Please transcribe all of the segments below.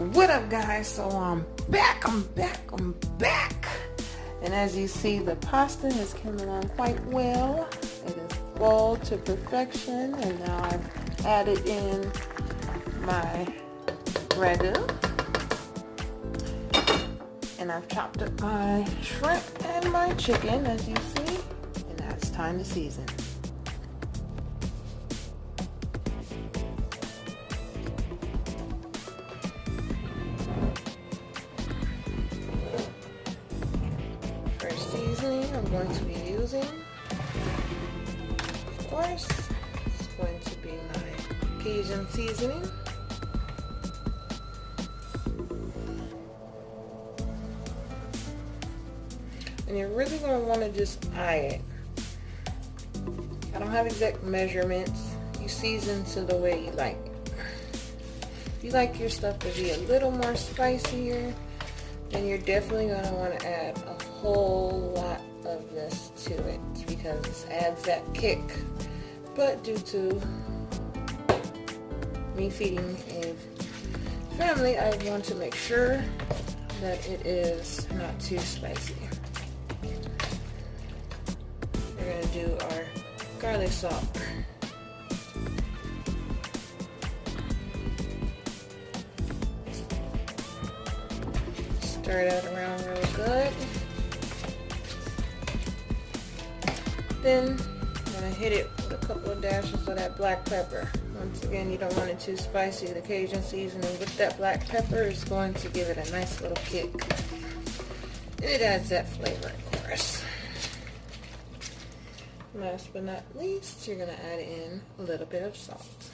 What up, guys? So I'm back. And as you see, the pasta has come along quite well. It is boiled to perfection, and now I've added in my ragu, and I've chopped up my shrimp and my chicken, as you see, and now it's time to season. For seasoning, I'm going to be using, of course, it's going to be my Cajun seasoning. And you're really going to want to just eye it. I don't have exact measurements. You season to the way you like it. If you like your stuff to be a little more spicier, then you're definitely going to want to add a whole lot of this to it, because this adds that kick. But due to me feeding a family, I want to make sure that it is not too spicy. We're going to do our garlic salt. Stir that around real good. Then I'm going to hit it with a couple of dashes of that black pepper. Once again, you don't want it too spicy. The Cajun seasoning with that black pepper is going to give it a nice little kick. And it adds that flavor, of course. Last but not least, you're going to add in a little bit of salt.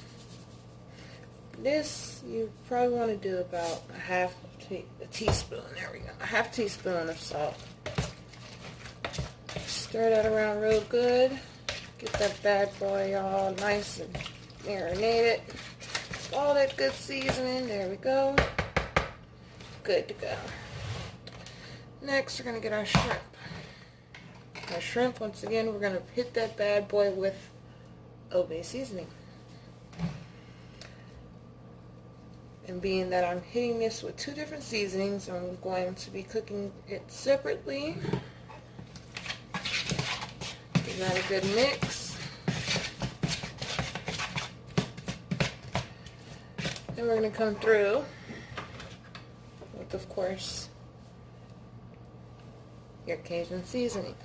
This, you probably want to do about a teaspoon. There we go. A half teaspoon of salt. Stir that around real good. Get that bad boy all nice and marinated. All that good seasoning. There we go. Good to go. Next, we're going to get our shrimp. Our shrimp, once again, we're going to hit that bad boy with Old-Bay seasoning. And being that I'm hitting this with two different seasonings, I'm going to be cooking it separately. Give that a good mix. Then we're going to come through with, of course, your Cajun seasoning.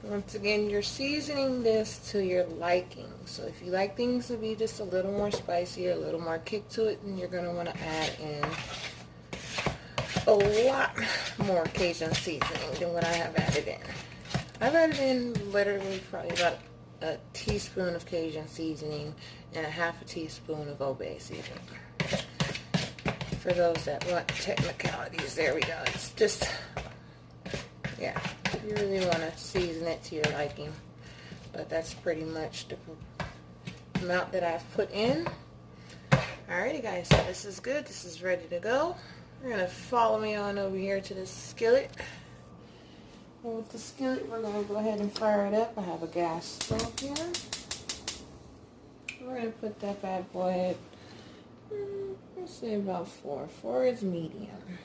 Once again, you're seasoning this to your liking. So if you like things to be just a little more spicy or a little more kick to it, then you're going to want to add in a lot more Cajun seasoning than what I have added in. I've added in literally probably about a teaspoon of Cajun seasoning and a half a teaspoon of Old-Bay seasoning. For those that want technicalities, there we go. It's just, yeah. You really want to season it to your liking, but that's pretty much the amount that I've put in. Alrighty, guys, so this is good. This is ready to go. You're going to follow me on over here to the skillet. And with the skillet, we're going to go ahead and fire it up. I have a gas stove here. We're going to put that bad boy at, let's say about 4. 4 is medium.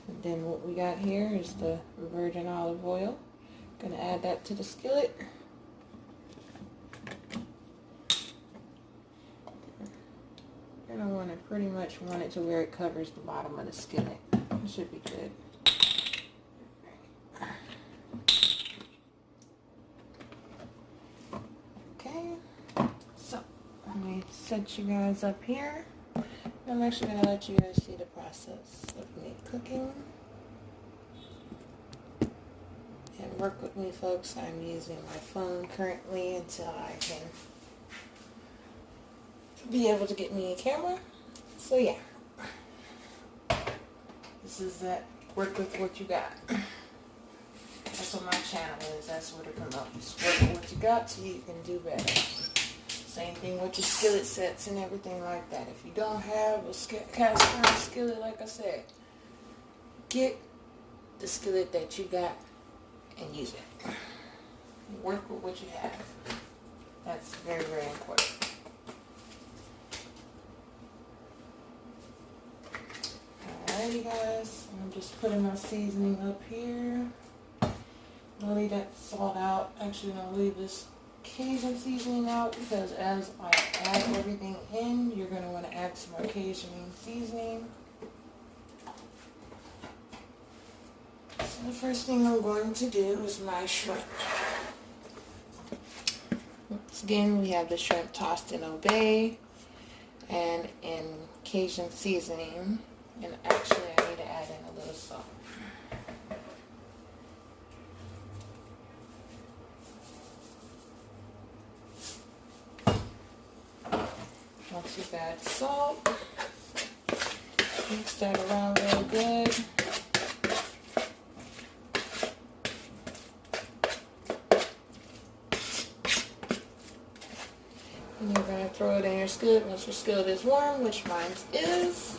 And then what we got here is the virgin olive oil. Gonna add that to the skillet. You're gonna want to pretty much want it to where it covers the bottom of the skillet. It should be good. Okay, so let me set you guys up here. I'm actually going to let you guys see the process of me cooking. And work with me, folks. I'm using my phone currently until I can be able to get me a camera. So yeah. This is that. Work with what you got. That's what my channel is. That's what it promotes. Work with what you got so you can do better. Same thing with your skillet sets and everything like that. If you don't have a cast iron skillet, like I said, get the skillet that you got and use it. Work with what you have. That's very, very important. Alrighty guys, I'm just putting my seasoning up here. I'll leave that salt out. Actually, I'll leave this Cajun seasoning out because as I add everything in, you're going to want to add some more Cajun seasoning. So the first thing I'm going to do is my shrimp. Once again, we have the shrimp tossed in Obey and in Cajun seasoning. And actually, I need to add in a little salt. Once you've added salt, mix that around real good. And you're going to throw it in your skillet once your skillet is warm, which mine is.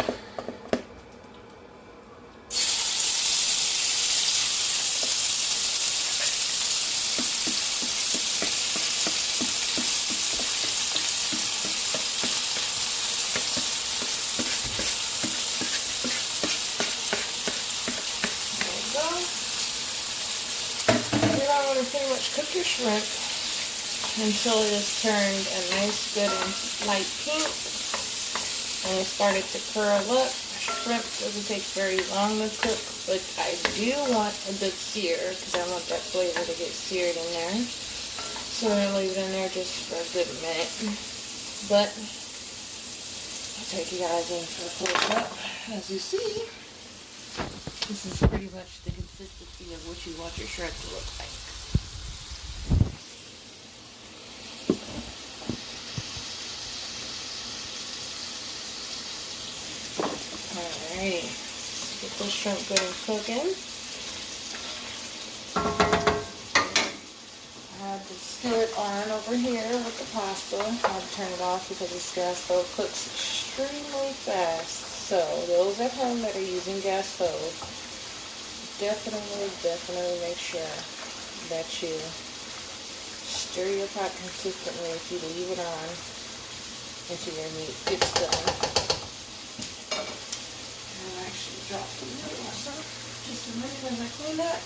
Pretty much cook your shrimp until it has turned a nice, good, and light pink, and it started to curl up. Shrimp doesn't take very long to cook, but I do want a good sear because I want that flavor to get seared in there. So I'm gonna leave it in there just for a good minute. But I'll take you guys in for a close up. As you see, this is pretty much the consistency of what you want your shrimp to look like. Alrighty, get this shrimp good and cooking. I have the skillet on over here with the pasta. I'll turn it off because this gas stove cooks extremely fast. So those at home that are using gas stove, definitely make sure that you stir your pot consistently if you leave it on until your meat gets done. Drop the middle myself. Just a minute as I clean that.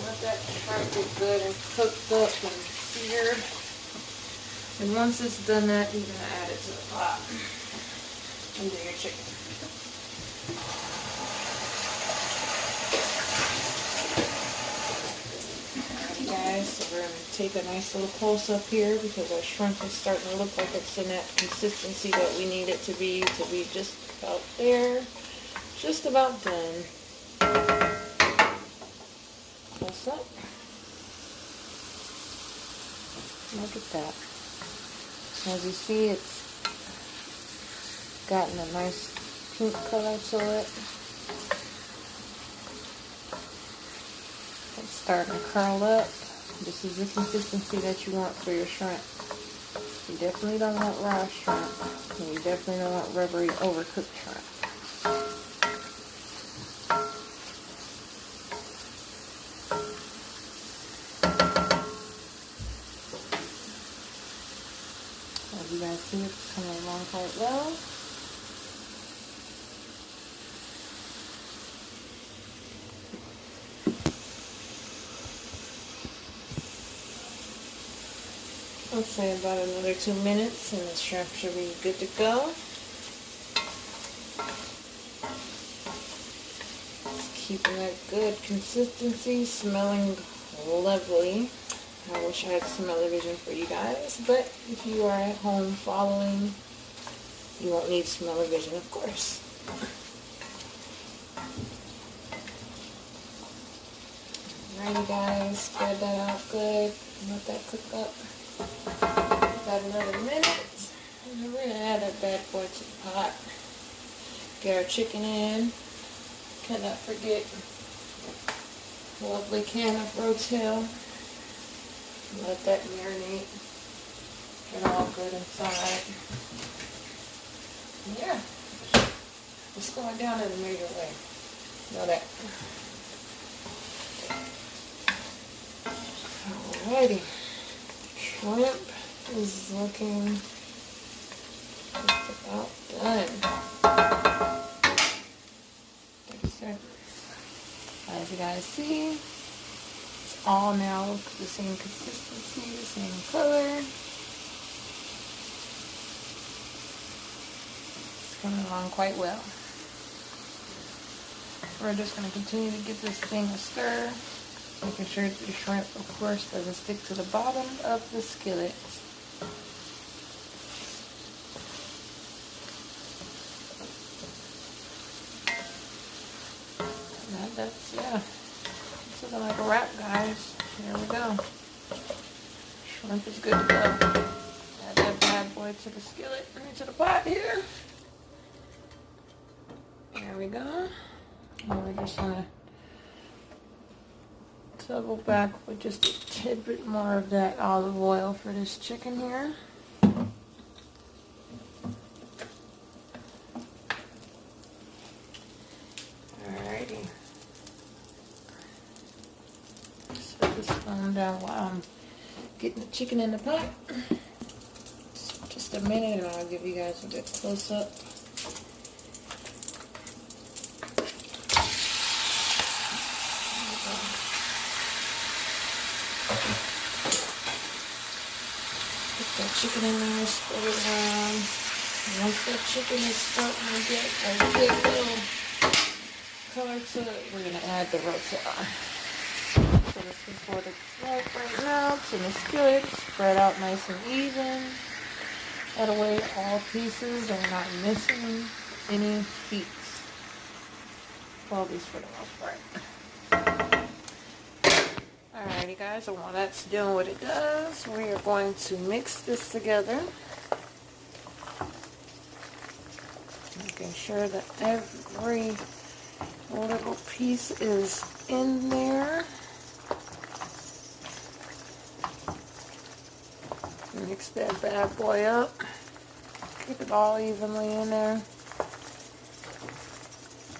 Let that shrimp get good and cooked up and seared. And once it's done that, you're going to add it to the pot and do your chicken. Guys, so we're going to take a nice little close up here because our shrimp is starting to look like it's in that consistency that we need it to be just about there, just about done. Close up. Look at that. So as you see, it's gotten a nice pink color to it. It's starting to curl up. This is the consistency that you want for your shrimp. You definitely don't want raw shrimp. And you definitely don't want rubbery, overcooked shrimp. As you guys see, it's coming along quite well. I'll say about another 2 minutes and the shrimp should be good to go. Just keeping that good consistency, smelling lovely. I wish I had smell-o-vision for you guys, but if you are at home following, you won't need smell-o-vision, of course. Alrighty guys, spread that out good. Let that cook up. About another minute. And we're going to add that bad boy to the pot. Get our chicken in. Cannot forget a lovely can of Rotel. Let that marinate. Get all good inside. And yeah. It's going down in a major way. Know that. Alrighty. shrimp is looking just about done. Like I said, as you guys see, it's all now the same consistency, the same color. It's coming along quite well. We're just going to continue to give this thing a stir, making sure that the shrimp, of course, doesn't stick to the bottom of the skillet. That's, yeah, it's looking like a wrap, guys. There we go. Shrimp is good to go. Add that bad boy to the skillet, into the pot here. There we go. And we're just gonna double back with just a tidbit more of that olive oil for this chicken here. Alrighty. Set this phone down while I'm getting the chicken in the pot. Just a minute and I'll give you guys a good close up. Put that chicken in there, spread it around. And once that chicken is starting to get a good little color to it, we're going to add the rotel. So this is what it's like right now. It's in the skillet, spread out nice and even. That way all pieces are not missing any peaks. Well, at least for the most part. Alrighty guys, and while that's doing what it does, we are going to mix this together. Making sure that every little piece is in there. Mix that bad boy up. Keep it all evenly in there.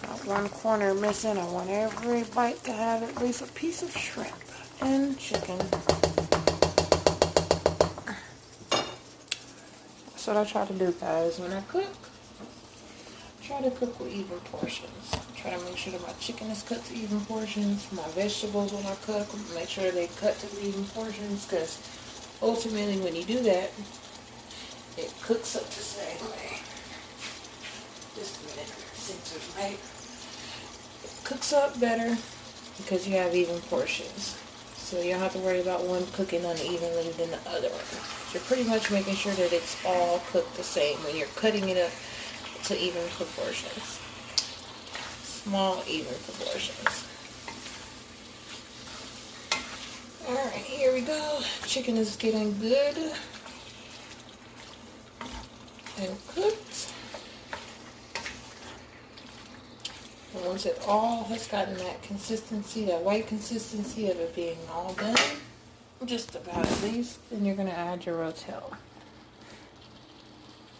Not one corner missing. I want every bite to have at least a piece of shrimp and chicken. That's what I try to do, guys. When I cook, I try to cook with even portions. I try to make sure that my chicken is cut to even portions. My vegetables, when I cook, make sure they cut to even portions, because ultimately when you do that, it cooks up the same way. Just a minute, since right. It cooks up better because you have even portions. So you don't have to worry about one cooking unevenly than the other one. So you're pretty much making sure that it's all cooked the same when you're cutting it up to even proportions. Small, even proportions. Alright, here we go. Chicken is getting good and cooked. And once it all has gotten that consistency, that white consistency of it being all done, just about at least, then you're going to add your rotel.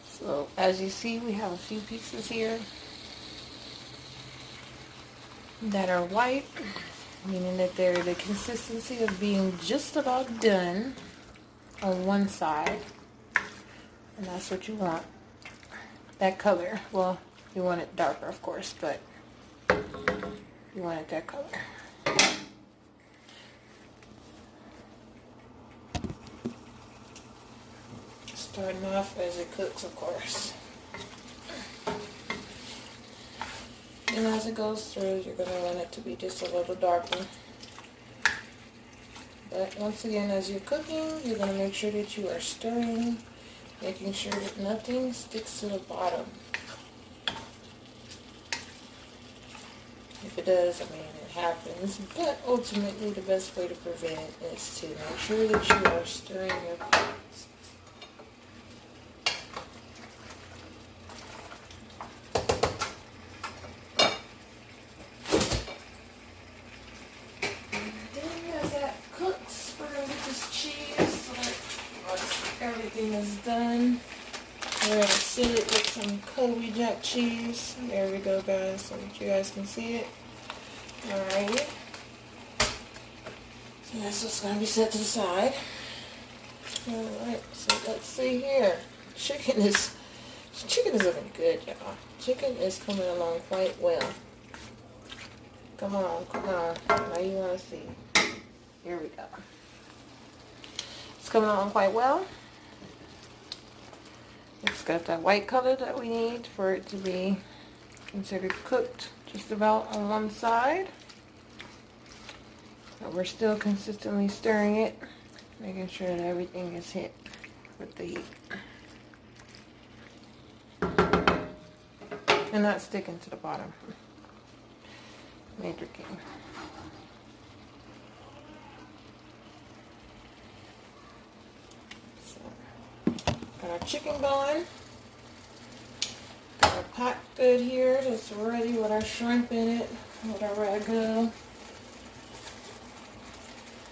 So as you see, we have a few pieces here that are white, meaning that they're the consistency of being just about done on one side, and that's what you want, that color. Well, you want it darker, of course, but you want it that color. Starting off as it cooks, of course. And as it goes through, you're going to want it to be just a little darker. But once again, as you're cooking, you're going to make sure that you are stirring, making sure that nothing sticks to the bottom. If it does, I mean, it happens. But ultimately, the best way to prevent it is to make sure that you are stirring your pots. Everything is done. We're going to seal it with some Kobe Jack cheese. There we go, guys, so that you guys can see it. Alright. So that's what's going to be set to the side. Alright, so let's see here. Chicken is looking good, y'all. Chicken is coming along quite well. Come on, come on. Now you want to see. Here we go. It's coming along quite well. It's got that white color that we need for it to be considered cooked just about on one side. But we're still consistently stirring it, making sure that everything is hit with the heat. And not sticking to the bottom. Major key. Got our chicken going. Got our pot good here that's ready with our shrimp in it, with our ragu.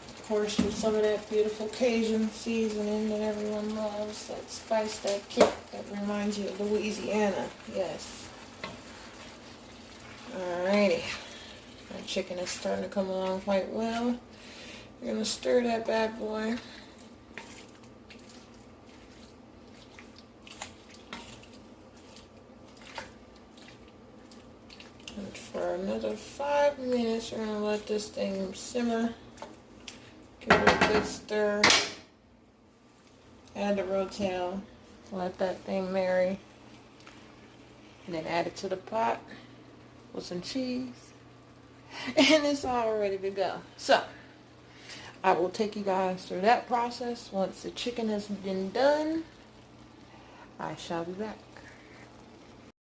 Of course, with some of that beautiful Cajun seasoning that everyone loves, that spice, that kick that reminds you of Louisiana. Yes. Alrighty. Our chicken is starting to come along quite well. We're going to stir that bad boy. And for another 5 minutes, we're going to let this thing simmer. Give it a good stir. Add the rotel. Let that thing marry. And then add it to the pot with some cheese. And it's all ready to go. So, I will take you guys through that process. Once the chicken has been done, I shall be back.